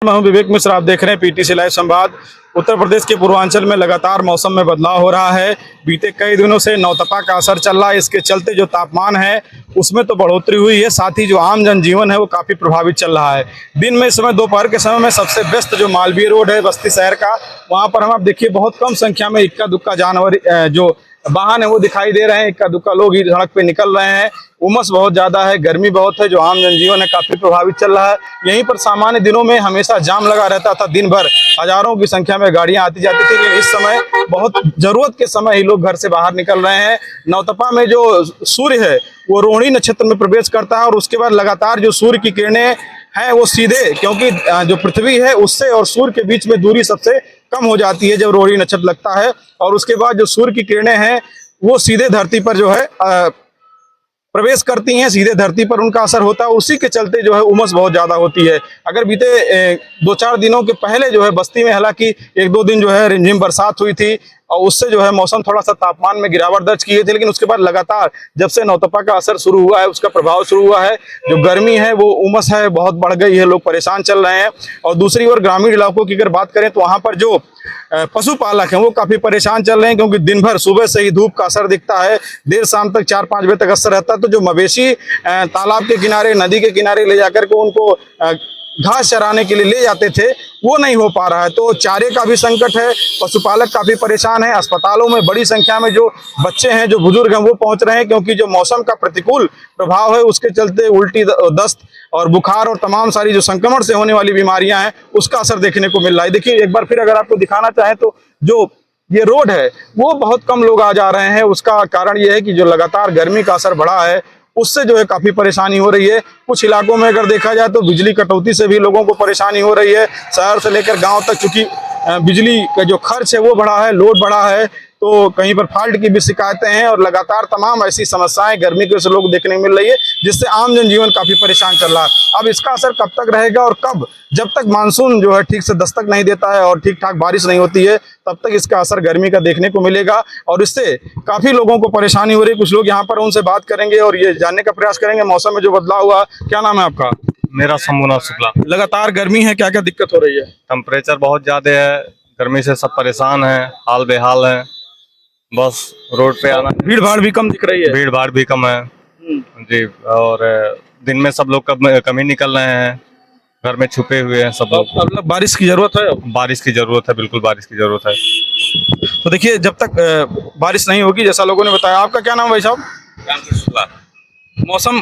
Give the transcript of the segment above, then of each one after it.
मैं हूं विवेक मिश्र। आप देख रहे हैं पीटीसी लाइव संवाद। उत्तर प्रदेश के पूर्वांचल में लगातार मौसम में बदलाव हो रहा है। बीते कई दिनों से नौतपा का असर चल रहा है। इसके चलते जो तापमान है उसमें तो बढ़ोतरी हुई है, साथ ही जो आम जनजीवन है वो काफ़ी प्रभावित चल रहा है। दिन में इस समय दोपहर के समय में सबसे व्यस्त जो मालवीय रोड है बस्ती शहर का, वहाँ पर हम आप देखिए बहुत कम संख्या में इक्का दुक्का जानवर जो वाहन है वो दिखाई दे रहे हैं। इक्का दुक्का लोग ही सड़क पे निकल रहे हैं। उमस बहुत ज़्यादा है, गर्मी बहुत है, जो आम जनजीवन है काफ़ी प्रभावित चल रहा है। यहीं पर सामान्य दिनों में हमेशा जाम लगा रहता था, दिन भर हजारों की संख्या में गाड़ियां आती जाती थी, लेकिन इस समय बहुत जरूरत के समय ही लोग घर से बाहर निकल रहे हैं। नौतपा में जो सूर्य है वो रोहिणी नक्षत्र में प्रवेश करता है और उसके बाद लगातार जो सूर्य की किरणें हैं वो सीधे, क्योंकि जो पृथ्वी है उससे और सूर्य के बीच में दूरी सबसे कम हो जाती है जब रोहिणी नक्षत्र लगता है, और उसके बाद जो सूर्य की किरणें हैं वो सीधे धरती पर जो है प्रवेश करती हैं, सीधे धरती पर उनका असर होता है। उसी के चलते जो है उमस बहुत ज़्यादा होती है। अगर बीते 2-4 दिनों के पहले जो है बस्ती में हालांकि 1-2 दिन जो है रिमझिम बरसात हुई थी और उससे जो है मौसम थोड़ा सा तापमान में गिरावट दर्ज किए थे, लेकिन उसके बाद लगातार जब से नौतपा का असर शुरू हुआ है, उसका प्रभाव शुरू हुआ है, जो गर्मी है वो उमस है बहुत बढ़ गई है, लोग परेशान चल रहे हैं। और दूसरी ओर ग्रामीण इलाकों की अगर बात करें तो वहाँ पर जो पशुपालक हैं वो काफ़ी परेशान चल रहे हैं, क्योंकि दिन भर सुबह से ही धूप का असर दिखता है, देर शाम तक 4-5 बजे तक असर रहता है। तो जो मवेशी तालाब के किनारे, नदी के किनारे ले जाकर के उनको घास चराने के लिए ले जाते थे, वो नहीं हो पा रहा है। तो चारे का भी संकट है, पशुपालक काफ़ी परेशान है। अस्पतालों में बड़ी संख्या में जो बच्चे हैं, जो बुजुर्ग हैं वो पहुंच रहे हैं, क्योंकि जो मौसम का प्रतिकूल प्रभाव है उसके चलते उल्टी, दस्त और बुखार और तमाम सारी जो संक्रमण से होने वाली बीमारियां हैं उसका असर देखने को मिल रहा है। देखिए एक बार फिर अगर आपको दिखाना चाहें तो जो ये रोड है वो बहुत कम लोग आ जा रहे हैं। उसका कारण ये है कि जो लगातार गर्मी का असर बढ़ा है उससे जो है काफ़ी परेशानी हो रही है। कुछ इलाकों में अगर देखा जाए तो बिजली कटौती से भी लोगों को परेशानी हो रही है। शहर से लेकर गांव तक चूंकि बिजली का जो खर्च है वो बढ़ा है, लोड बढ़ा है, तो कहीं पर फॉल्ट की भी शिकायतें हैं और लगातार तमाम ऐसी समस्याएं गर्मी के से लोग देखने मिल रही है, जिससे आम जनजीवन काफ़ी परेशान चल रहा है। अब इसका असर कब तक रहेगा और कब, जब तक मानसून जो है ठीक से दस्तक नहीं देता है और ठीक ठाक बारिश नहीं होती है, तब तक इसका असर गर्मी का देखने को मिलेगा और इससे काफ़ी लोगों को परेशानी हो रही है। कुछ लोग यहाँ पर उनसे बात करेंगे और ये जानने का प्रयास करेंगे मौसम में जो बदलाव हुआ। क्या नाम है आपका? मेरा शंभुनाथ शुक्ला। लगातार गर्मी है, क्या क्या दिक्कत हो रही है? टेम्परेचर बहुत ज्यादा है, गर्मी से सब परेशान है, हाल बेहाल है। बस रोड पे आना, भीड़ भाड़ भी कम दिख रही है। भीड़ भाड़ भी कम है जी, और दिन में सब लोग कम ही निकल रहे हैं, घर में छुपे हुए हैं सब लोग। अब बारिश की जरूरत है, बारिश की जरूरत है, बिल्कुल बारिश की जरूरत है। तो देखिए जब तक बारिश नहीं होगी, जैसा लोगों ने बताया। आपका क्या नाम है भाई साहब? मौसम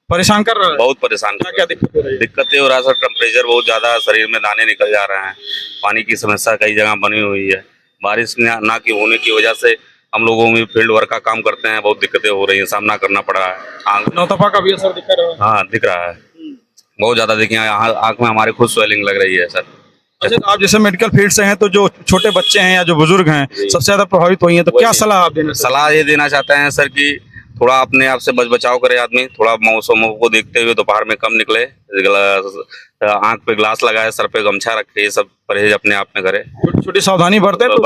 परेशान कर रहा है, बहुत परेशान। क्या क्या दिक्कत हो रही है? दिक्कतें हो रहा है सर, टेम्परेचर बहुत ज्यादा, शरीर में दाने निकल जा रहे हैं, पानी की समस्या कई जगह बनी हुई है। बारिश ना की होने की वजह से हम लोगों में फील्ड वर्क का काम करते हैं, बहुत दिक्कतें हो रही है, सामना करना पड़ रहा है। नौतपा का भी असर दिख रहा है? हाँ दिख रहा है, बहुत ज्यादा देखिए आँख में हमारे खुद स्वेलिंग लग रही है सर। अच्छा, तो आप जैसे मेडिकल फील्ड से हैं, तो जो छोटे बच्चे हैं या जो बुजुर्ग हैं सबसे ज्यादा प्रभावित हुई हैं, तो क्या सलाह आप देना? सलाह ये देना चाहते हैं सर कि थोड़ा अपने आप से बचाव करे आदमी, थोड़ा मौसम को देखते हुए दोपहर में कम निकले, आंख पे ग्लास लगाए, सर पे गमछा रखे, ये सब परहेज अपने आप में करे, छोटी सावधानी बरते तो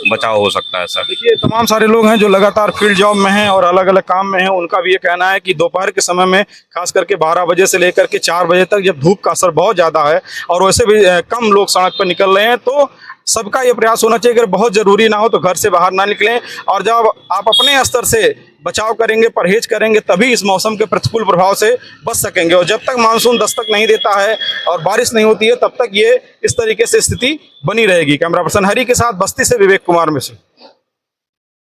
बचाव हो सकता है सर। देखिए तमाम सारे लोग हैं जो लगातार फील्ड जॉब में हैं और अलग अलग काम में हैं, उनका भी ये कहना है कि दोपहर के समय में खास करके 12 बजे से लेकर के 4 बजे तक जब धूप का असर बहुत ज़्यादा है और वैसे भी कम लोग सड़क पर निकल रहे हैं, तो सबका ये प्रयास होना चाहिए अगर बहुत ज़रूरी ना हो तो घर से बाहर ना निकलें। और जब आप अपने स्तर से बचाव करेंगे, परहेज करेंगे, तभी इस मौसम के प्रतिकूल प्रभाव से बच सकेंगे। और जब तक मानसून दस्तक नहीं देता है और बारिश नहीं होती है, तब तक ये इस तरीके से स्थिति बनी रहेगी। कैमरा पर्सन हरी के साथ बस्ती से विवेक कुमार मिश्र।